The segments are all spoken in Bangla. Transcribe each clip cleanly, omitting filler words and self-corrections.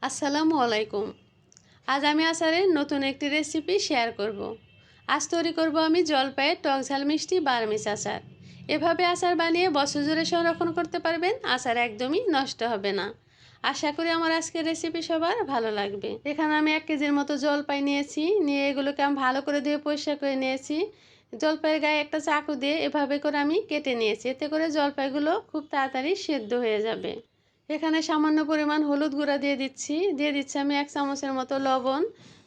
আসসালামু আলাইকুম। আজ আমি আচারের নতুন একটি রেসিপি শেয়ার করব। আজ তৈরি করব আমি জলপাইয়ের টক ঝাল মিষ্টি বারমিস আচার। এভাবে আচার বানিয়ে বছর জুড়ে সংরক্ষণ করতে পারবেন, আচার একদমই নষ্ট হবে না। আশা করি আমার আজকের রেসিপি সবার ভালো লাগবে। এখানে আমি 1 কেজির মতো জলপাই নিয়েছি, নিয়ে এগুলোকে আমি ভালো করে ধুয়ে পরিষ্কার করে নিয়েছি। জলপাইয়ের গায়ে একটা চাকু দিয়ে এভাবে করে আমি কেটে নিয়েছি, এতে করে জলপাইগুলো খুব তাড়াতাড়ি সেদ্ধ হয়ে যাবে। এখানে সামান্য পরিমাণ হলুদ গুঁড়া দিয়ে দিচ্ছি আমি 1 চামচের মতো লবণ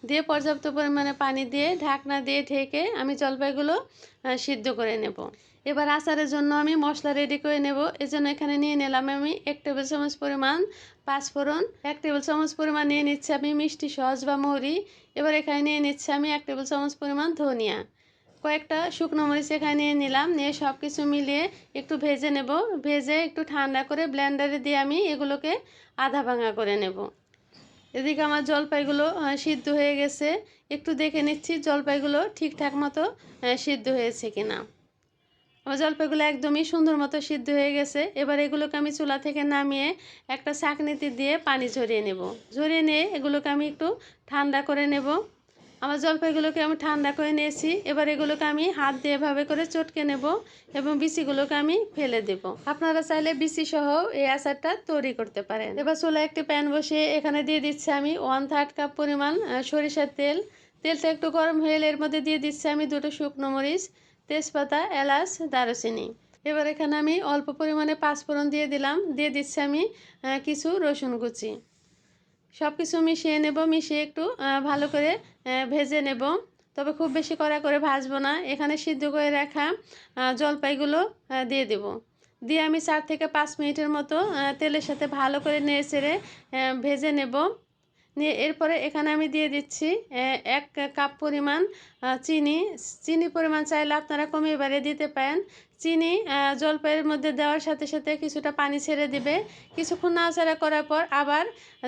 দিয়ে পর্যাপ্ত পরিমাণে পানি দিয়ে ঢাকনা দিয়ে ঢেকে আমি জলপাইগুলো সিদ্ধ করে নেব। এবার আচারের জন্য আমি মশলা রেডি করে নেব। এজন্য এখানে নিয়ে নিলাম আমি 1 টেবিল চামচ পরিমাণ পাঁচফোড়ন, 1 টেবিল চামচ পরিমাণ নিয়ে নিচ্ছি আমি মিষ্টি সস বা মৌরি। এবার এখানে নিয়ে নিচ্ছি আমি 1 টেবিল চামচ পরিমাণ ধনিয়া, কয়েকটা শুকনো মরিচ এখানে নিয়ে নিলাম। নিয়ে সব কিছু মিলিয়ে একটু ভেজে নেব। ভেজে একটু ঠান্ডা করে ব্লেন্ডারে দিয়ে আমি এগুলোকে আধা ভাঙা করে নেব। এদিকে আমার জলপাইগুলো সিদ্ধ হয়ে গেছে। একটু দেখে নিচ্ছি জলপাইগুলো ঠিকঠাক মতো সিদ্ধ হয়েছে কিনা। আমার জলপাইগুলো একদমই সুন্দর মতো সিদ্ধ হয়ে গেছে। এবার এগুলোকে আমি চুলা থেকে নামিয়ে একটা ছাঁকনিতে দিয়ে পানি ঝরিয়ে নেব। ঝরিয়ে নিয়ে এগুলোকে আমি একটু ঠান্ডা করে নেব। আমার জলপাইগুলোকে আমি ঠান্ডা করে নিয়েছি। এবার এগুলোকে আমি হাত দিয়ে এভাবে করে চটকে নেব এবং বিচিগুলোকে আমি ফেলে দেব। আপনারা চাইলে বিচি সহ এই আচারটা তৈরি করতে পারেন। এবার চুলায় একটি প্যান বসিয়ে এখানে দিয়ে দিচ্ছি আমি 1/3 কাপ পরিমাণ সরিষার তেল। তেলটা একটু গরম হয়ে এর মধ্যে দিয়ে দিচ্ছি আমি 2টো শুকনো মরিচ, তেজপাতা, এলাচ, দারুচিনি। এবার এখানে আমি অল্প পরিমাণে পাঁচফোড়ন দিয়ে দিলাম। দিয়ে দিচ্ছি আমি কিছু রসুন কুচি। সব কিছু মিশিয়ে নেব। মিশিয়ে একটু ভালো করে ভেজে নেব, তবে খুব বেশি কড়া করে ভাজবো না। এখানে সিদ্ধ করে রাখা জলপাইগুলো দিয়ে দেব। দিয়ে আমি 4 থেকে 5 মিনিটের মতো তেলের সাথে ভালো করে নেড়ে চেড়ে ভেজে নেব। নিয়ে এরপরে এখানে আমি দিয়ে দিচ্ছি 1 কাপ পরিমাণ চিনি পরিমাণ চাইলে আপনারা কমিয়ে বাড়িয়ে দিতে পারেন। চিনি জলপাইয়ের মধ্যে দেওয়ার সাথে সাথে কিছুটা পানি ছেড়ে দিবে। কিছুক্ষণ নাড়াচাড়া করার পর আবার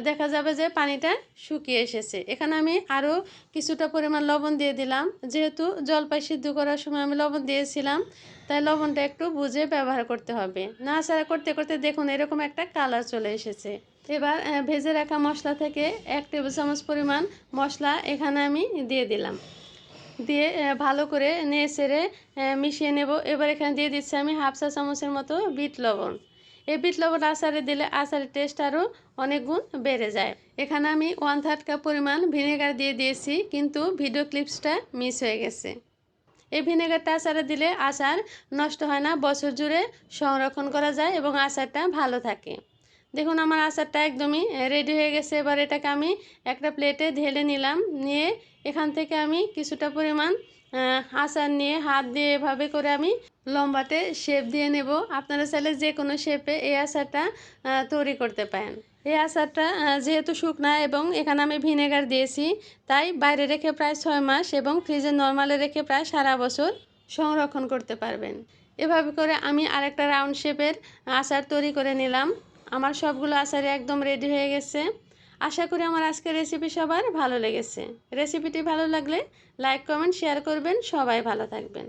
দেখা যাবে যে পানিটা শুকিয়ে এসেছে। এখানে আমি আরও কিছুটা পরিমাণ লবণ দিয়ে দিলাম। যেহেতু জলপাই সিদ্ধ করার সময় আমি লবণ দিয়েছিলাম, তাই লবণটা একটু বুঝে ব্যবহার করতে হবে। নাড়াচাড়া করতে করতে দেখুন এরকম একটা কালার চলে এসেছে। এবার ভেজে রাখা মশলা থেকে 1 টেবিল চামচ পরিমাণ মশলা এখানে আমি দিয়ে দিলাম। দিয়ে ভালো করে নেড়ে চেড়ে মিশিয়ে নেব। এবার এখানে দিয়ে দিচ্ছি আমি 1/2 চা চামচের মতো বিট লবণ। এই বিট লবণ আচারে দিলে আচারের টেস্ট আরও অনেক গুণ বেড়ে যায়। এখানে আমি 1/3 কাপ পরিমাণ ভিনেগার দিয়ে দিয়েছি, কিন্তু ভিডিও ক্লিপসটা মিস হয়ে গেছে। এই ভিনেগারটা আচারে দিলে আচার নষ্ট হয় না, বছর জুড়ে সংরক্ষণ করা যায় এবং আচারটা ভালো থাকে। দেখুন আমার আচারটা একদমই রেডি হয়ে গেছে। এবার এটাকে আমি একটা প্লেটে ঢেলে নিলাম। নিয়ে এখান থেকে আমি কিছুটা পরিমাণ আচার নিয়ে হাত দিয়ে এভাবে করে আমি লম্বাটে শেপ দিয়ে নেব। আপনারা চাইলে যে কোনো শেপে এই আচারটা তৈরি করতে পারেন। এই আচারটা যেহেতু শুকনা এবং এখানে আমি ভিনেগার দিয়েছি, তাই বাইরে রেখে প্রায় 6 মাস এবং ফ্রিজে নর্মালে রেখে প্রায় সারা বছর সংরক্ষণ করতে পারবেন। এভাবে করে আমি আরেকটা রাউন্ড শেপের আচার তৈরি করে নিলাম। আমার সবগুলো আচারে একদম রেডি হয়ে গেছে। আশা করি আমার আজকের রেসিপি সবার ভালো লেগেছে। রেসিপিটি ভালো লাগলে লাইক, কমেন্ট, শেয়ার করবেন। সবাই ভালো থাকবেন।